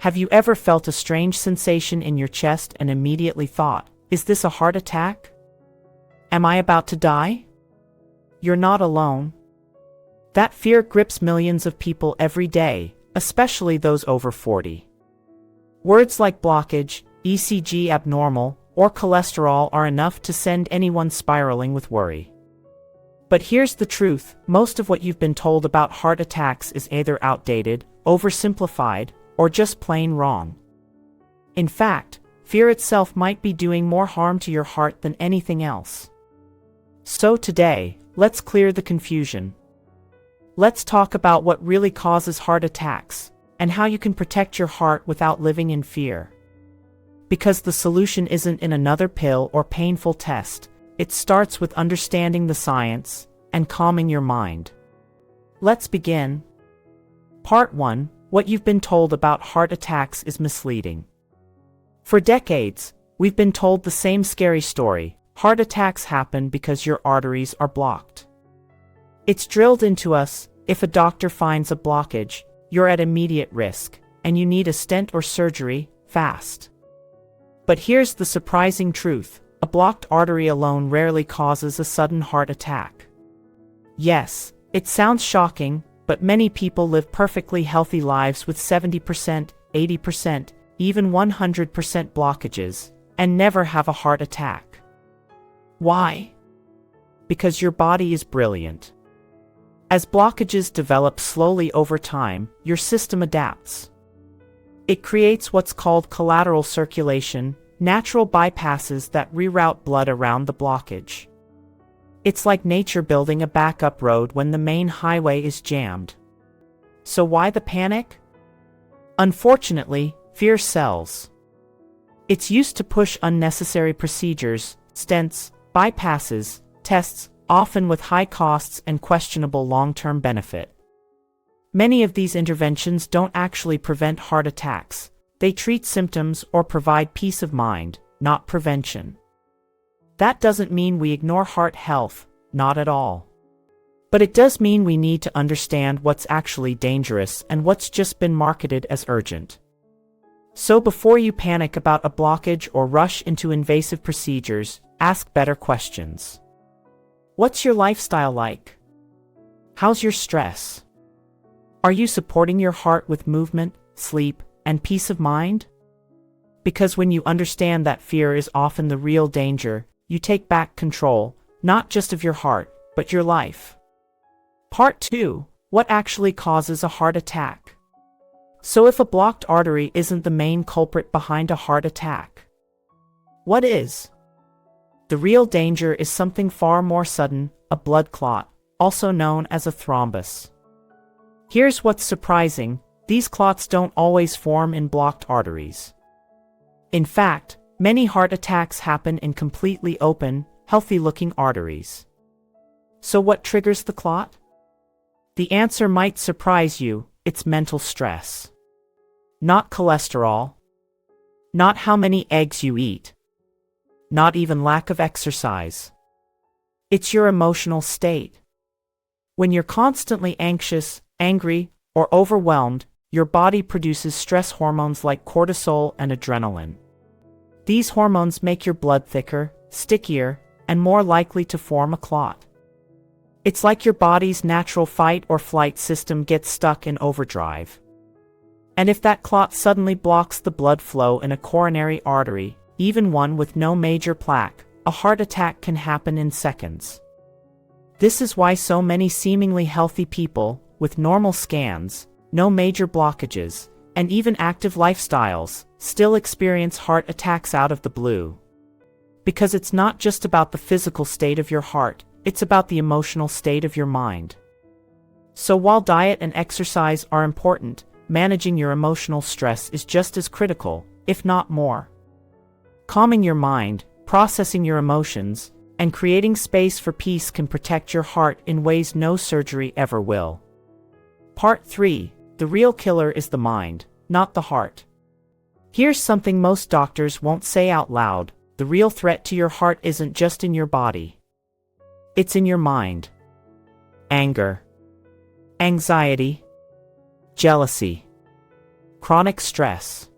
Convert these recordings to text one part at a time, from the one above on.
Have you ever felt a strange sensation in your chest and immediately thought, is this a heart attack? Am I about to die? You're not alone. That fear grips millions of people every day, especially those over 40. Words like blockage, ECG abnormal, or cholesterol are enough to send anyone spiraling with worry. But here's the truth, most of what you've been told about heart attacks is either outdated, oversimplified, or just plain wrong. In fact, fear itself might be doing more harm to your heart than anything else. So today, let's clear the confusion. Let's talk about what really causes heart attacks, and how you can protect your heart without living in fear. Because the solution isn't in another pill or painful test, it starts with understanding the science and calming your mind. Let's begin. Part 1. What you've been told about heart attacks is misleading. For decades, we've been told the same scary story: heart attacks happen because your arteries are blocked. It's drilled into us, if a doctor finds a blockage, you're at immediate risk, and you need a stent or surgery, fast. But here's the surprising truth: a blocked artery alone rarely causes a sudden heart attack. Yes, it sounds shocking, but many people live perfectly healthy lives with 70%, 80%, even 100% blockages, and never have a heart attack. Why? Because your body is brilliant. As blockages develop slowly over time, your system adapts. It creates what's called collateral circulation, natural bypasses that reroute blood around the blockage. It's like nature building a backup road when the main highway is jammed. So why the panic? Unfortunately, fear sells. It's used to push unnecessary procedures, stents, bypasses, tests, often with high costs and questionable long-term benefit. Many of these interventions don't actually prevent heart attacks. They treat symptoms or provide peace of mind, not prevention. That doesn't mean we ignore heart health, not at all. But it does mean we need to understand what's actually dangerous and what's just been marketed as urgent. So before you panic about a blockage or rush into invasive procedures, ask better questions. What's your lifestyle like? How's your stress? Are you supporting your heart with movement, sleep, and peace of mind? Because when you understand that fear is often the real danger, you take back control, not just of your heart, but your life. Part 2. What actually causes a heart attack? So if a blocked artery isn't the main culprit behind a heart attack, what is? The real danger is something far more sudden: a blood clot, also known as a thrombus. Here's what's surprising: these clots don't always form in blocked arteries. In fact, many heart attacks happen in completely open, healthy-looking arteries. So what triggers the clot? The answer might surprise you: it's mental stress. Not cholesterol. Not how many eggs you eat. Not even lack of exercise. It's your emotional state. When you're constantly anxious, angry, or overwhelmed, your body produces stress hormones like cortisol and adrenaline. These hormones make your blood thicker, stickier, and more likely to form a clot. It's like your body's natural fight or flight system gets stuck in overdrive. And if that clot suddenly blocks the blood flow in a coronary artery, even one with no major plaque, a heart attack can happen in seconds. This is why so many seemingly healthy people, with normal scans, no major blockages, and even active lifestyles, still experience heart attacks out of the blue. Because it's not just about the physical state of your heart, it's about the emotional state of your mind. So while diet and exercise are important, managing your emotional stress is just as critical, if not more. Calming your mind, processing your emotions, and creating space for peace can protect your heart in ways no surgery ever will. Part 3. The real killer is the mind, not the heart. Here's something most doctors won't say out loud: the real threat to your heart isn't just in your body. It's in your mind. Anger, anxiety, jealousy, chronic stress.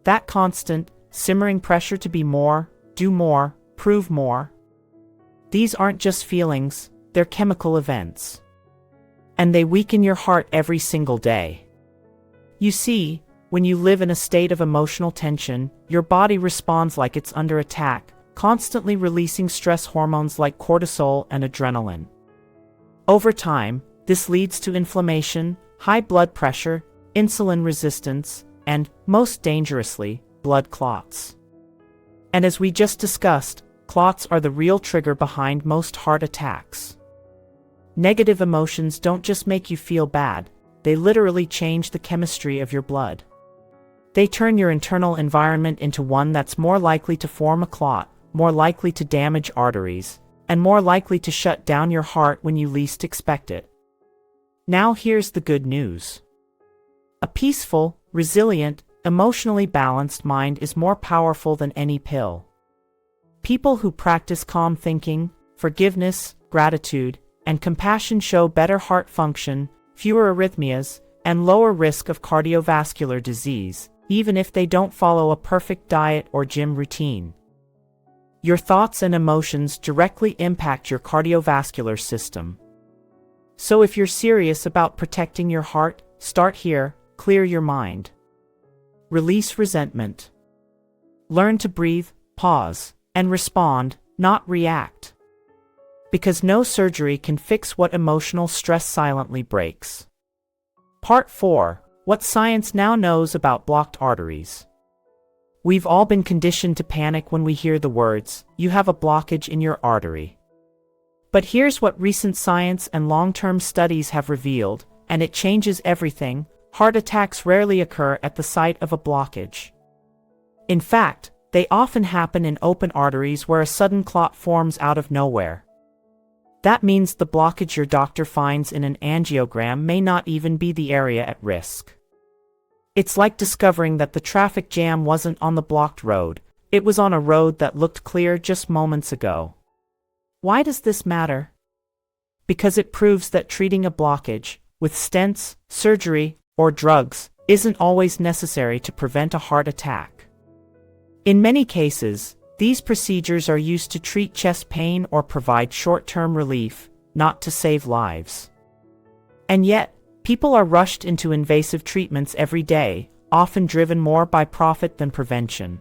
That constant, simmering pressure to be more, do more, prove more. These aren't just feelings, they're chemical events. And they weaken your heart every single day. You see, when you live in a state of emotional tension, your body responds like it's under attack, constantly releasing stress hormones like cortisol and adrenaline. Over time, this leads to inflammation, high blood pressure, insulin resistance, and, most dangerously, blood clots. And as we just discussed, clots are the real trigger behind most heart attacks. Negative emotions don't just make you feel bad, they literally change the chemistry of your blood. They turn your internal environment into one that's more likely to form a clot, more likely to damage arteries, and more likely to shut down your heart when you least expect it. Now here's the good news. A peaceful, resilient, emotionally balanced mind is more powerful than any pill. People who practice calm thinking, forgiveness, gratitude, and compassion show better heart function, fewer arrhythmias, and lower risk of cardiovascular disease, even if they don't follow a perfect diet or gym routine. Your thoughts and emotions directly impact your cardiovascular system. So if you're serious about protecting your heart, start here, clear your mind. Release resentment. Learn to breathe, pause, and respond, not react. Because no surgery can fix what emotional stress silently breaks. Part 4. What science now knows about blocked arteries. We've all been conditioned to panic when we hear the words, "You have a blockage in your artery." But here's what recent science and long-term studies have revealed, and it changes everything. Heart attacks rarely occur at the site of a blockage. In fact, they often happen in open arteries where a sudden clot forms out of nowhere. That means the blockage your doctor finds in an angiogram may not even be the area at risk. It's like discovering that the traffic jam wasn't on the blocked road, it was on a road that looked clear just moments ago. Why does this matter? Because it proves that treating a blockage, with stents, surgery, or drugs, isn't always necessary to prevent a heart attack. In many cases, these procedures are used to treat chest pain or provide short-term relief, not to save lives. And yet, people are rushed into invasive treatments every day, often driven more by profit than prevention.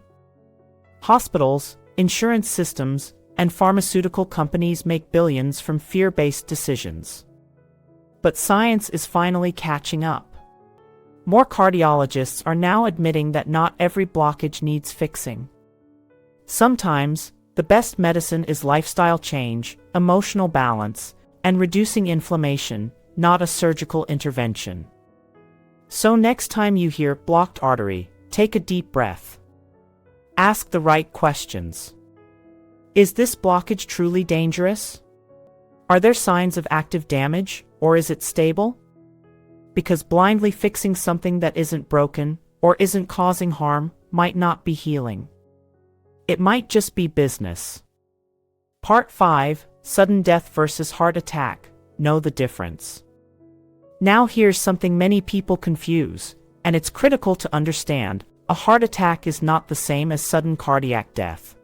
Hospitals, insurance systems, and pharmaceutical companies make billions from fear-based decisions. But science is finally catching up. More cardiologists are now admitting that not every blockage needs fixing. Sometimes, the best medicine is lifestyle change, emotional balance, and reducing inflammation, not a surgical intervention. So next time you hear blocked artery, take a deep breath. Ask the right questions. Is this blockage truly dangerous? Are there signs of active damage, or is it stable? Because blindly fixing something that isn't broken, or isn't causing harm, might not be healing. It might just be business. Part 5, Sudden Death versus Heart Attack. Know the difference. Now here's something many people confuse, and it's critical to understand. A heart attack is not the same as sudden cardiac death.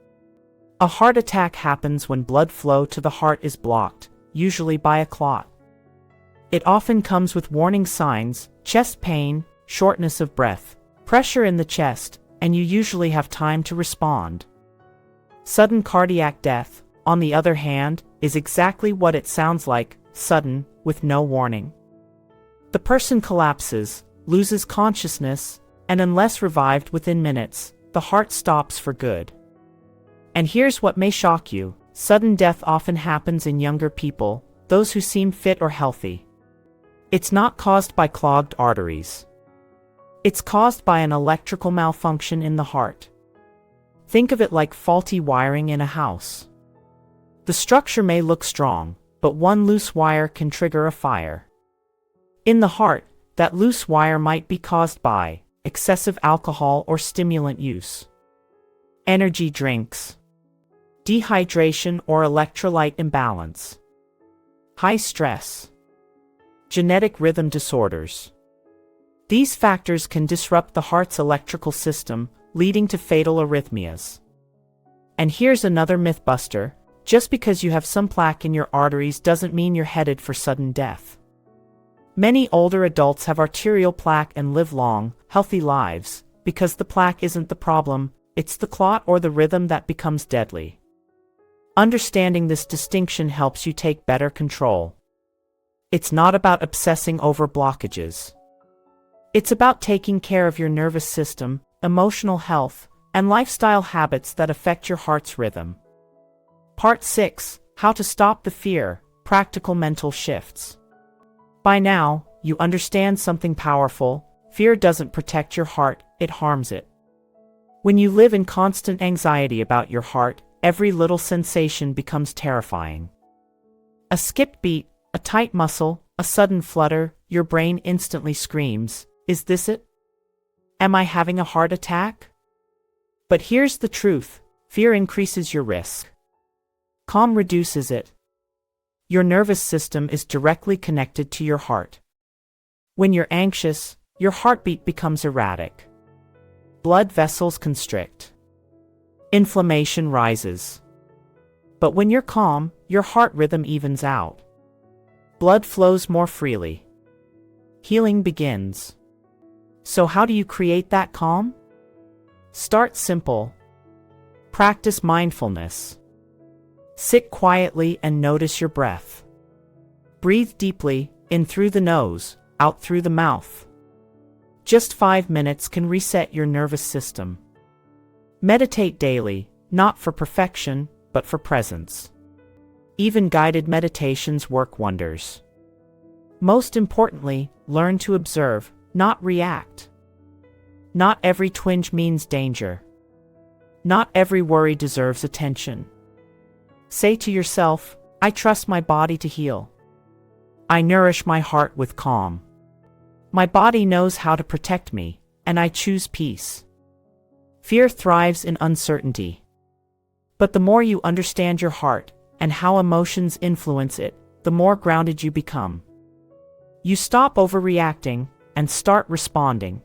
A heart attack happens when blood flow to the heart is blocked, usually by a clot. It often comes with warning signs, chest pain, shortness of breath, pressure in the chest, and you usually have time to respond. Sudden cardiac death, on the other hand, is exactly what it sounds like, sudden, with no warning. The person collapses, loses consciousness, and unless revived within minutes, the heart stops for good. And here's what may shock you: sudden death often happens in younger people, those who seem fit or healthy. It's not caused by clogged arteries. It's caused by an electrical malfunction in the heart. Think of it like faulty wiring in a house. The structure may look strong, but one loose wire can trigger a fire. In the heart, that loose wire might be caused by excessive alcohol or stimulant use, energy drinks, dehydration or electrolyte imbalance, high stress, genetic rhythm disorders. These factors can disrupt the heart's electrical system, leading to fatal arrhythmias. And here's another myth buster: just because you have some plaque in your arteries doesn't mean you're headed for sudden death. Many older adults have arterial plaque and live long, healthy lives, because the plaque isn't the problem, it's the clot or the rhythm that becomes deadly. Understanding this distinction helps you take better control. It's not about obsessing over blockages. It's about taking care of your nervous system, emotional health, and lifestyle habits that affect your heart's rhythm. Part 6: How to Stop the Fear, Practical Mental Shifts. By now, you understand something powerful: fear doesn't protect your heart, it harms it. When you live in constant anxiety about your heart, every little sensation becomes terrifying. A skipped beat, a tight muscle, a sudden flutter, your brain instantly screams, "Is this it? Am I having a heart attack?" But here's the truth: fear increases your risk. Calm reduces it. Your nervous system is directly connected to your heart. When you're anxious, your heartbeat becomes erratic. Blood vessels constrict. Inflammation rises. But when you're calm, your heart rhythm evens out. Blood flows more freely. Healing begins. So how do you create that calm? Start simple. Practice mindfulness. Sit quietly and notice your breath. Breathe deeply, in through the nose, out through the mouth. Just 5 minutes can reset your nervous system. Meditate daily, not for perfection, but for presence. Even guided meditations work wonders. Most importantly, learn to observe, not react. Not every twinge means danger. Not every worry deserves attention. Say to yourself, "I trust my body to heal. I nourish my heart with calm. My body knows how to protect me, and I choose peace." Fear thrives in uncertainty. But the more you understand your heart, and how emotions influence it, the more grounded you become. You stop overreacting, and start responding.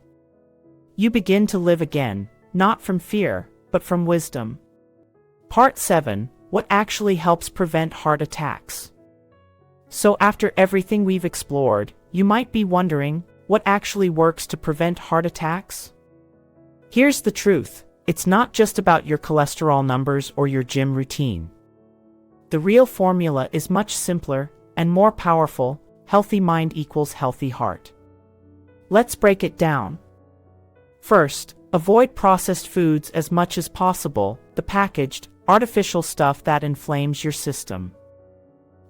You begin to live again, not from fear, but from wisdom. Part 7: What actually helps prevent heart attacks? So after everything we've explored, you might be wondering, what actually works to prevent heart attacks? Here's the truth: it's not just about your cholesterol numbers or your gym routine. The real formula is much simpler and more powerful: healthy mind equals healthy heart. Let's break it down. First, avoid processed foods as much as possible, the packaged, artificial stuff that inflames your system.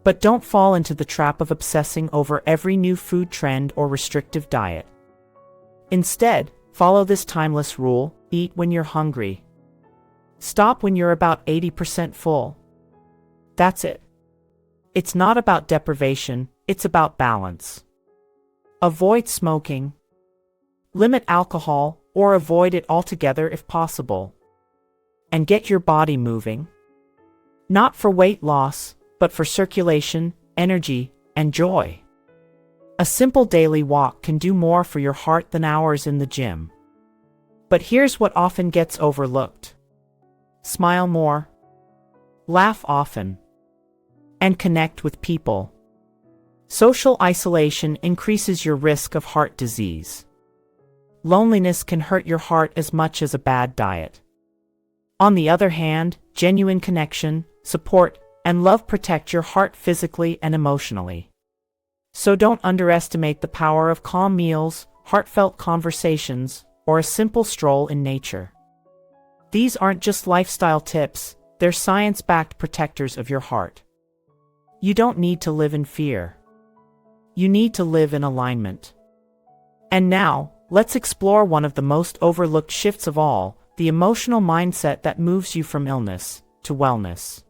But don't fall into the trap of obsessing over every new food trend or restrictive diet. Instead, follow this timeless rule: eat when you're hungry. Stop when you're about 80% full. That's it. It's not about deprivation, it's about balance. Avoid smoking. Limit alcohol, or avoid it altogether if possible. And get your body moving. Not for weight loss, but for circulation, energy, and joy. A simple daily walk can do more for your heart than hours in the gym. But here's what often gets overlooked. Smile more. Laugh often. And connect with people. Social isolation increases your risk of heart disease. Loneliness can hurt your heart as much as a bad diet. On the other hand, genuine connection, support, and love protect your heart physically and emotionally. So don't underestimate the power of calm meals, heartfelt conversations, or a simple stroll in nature. These aren't just lifestyle tips, they're science-backed protectors of your heart. You don't need to live in fear. You need to live in alignment. And now, let's explore one of the most overlooked shifts of all: the emotional mindset that moves you from illness to wellness.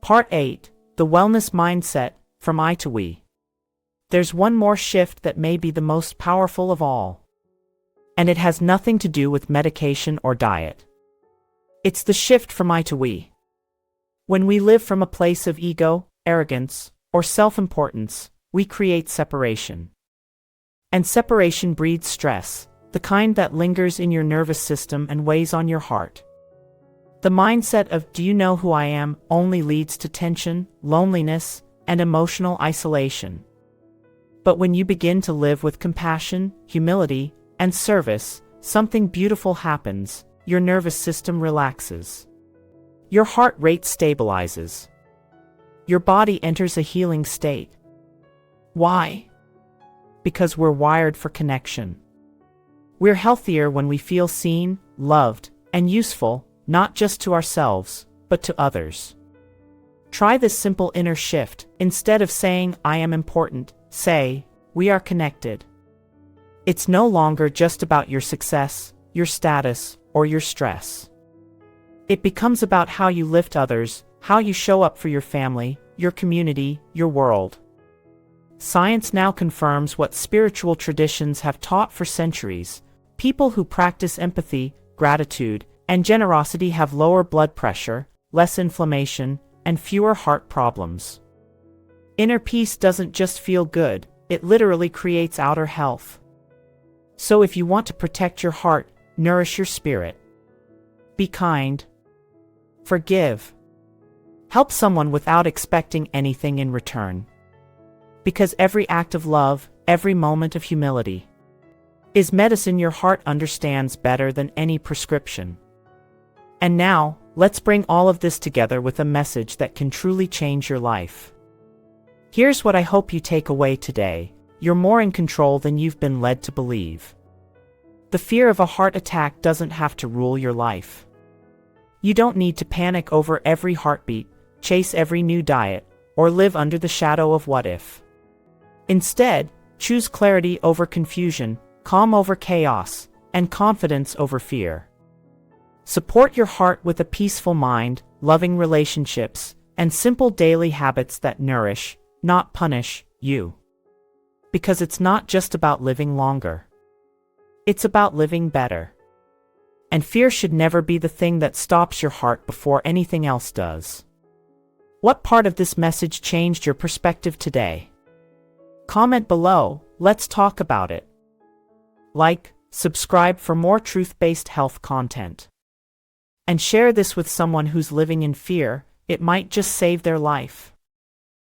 Part 8: The Wellness Mindset, From I to We. There's one more shift that may be the most powerful of all. And it has nothing to do with medication or diet. It's the shift from I to we. When we live from a place of ego, arrogance, or self-importance, we create separation. And separation breeds stress, the kind that lingers in your nervous system and weighs on your heart. The mindset of "do you know who I am" only leads to tension, loneliness, and emotional isolation. But when you begin to live with compassion, humility, and service, something beautiful happens. Your nervous system relaxes. Your heart rate stabilizes. Your body enters a healing state. Why? Because we're wired for connection. We're healthier when we feel seen, loved, and useful, not just to ourselves, but to others. Try this simple inner shift. Instead of saying, "I am important," say, "We are connected." It's no longer just about your success, your status, or your stress. It becomes about how you lift others, how you show up for your family, your community, your world. Science now confirms what spiritual traditions have taught for centuries. People who practice empathy, gratitude, and generosity have lower blood pressure, less inflammation, and fewer heart problems. Inner peace doesn't just feel good, it literally creates outer health. So if you want to protect your heart, nourish your spirit. Be kind. Forgive. Help someone without expecting anything in return. Because every act of love, every moment of humility, is medicine your heart understands better than any prescription. And now, let's bring all of this together with a message that can truly change your life. Here's what I hope you take away today. You're more in control than you've been led to believe. The fear of a heart attack doesn't have to rule your life. You don't need to panic over every heartbeat, chase every new diet, or live under the shadow of what if. Instead, choose clarity over confusion, calm over chaos, and confidence over fear. Support your heart with a peaceful mind, loving relationships, and simple daily habits that nourish, not punish, you. Because it's not just about living longer. It's about living better. And fear should never be the thing that stops your heart before anything else does. What part of this message changed your perspective today? Comment below, let's talk about it. Like, subscribe for more truth-based health content. And share this with someone who's living in fear, it might just save their life.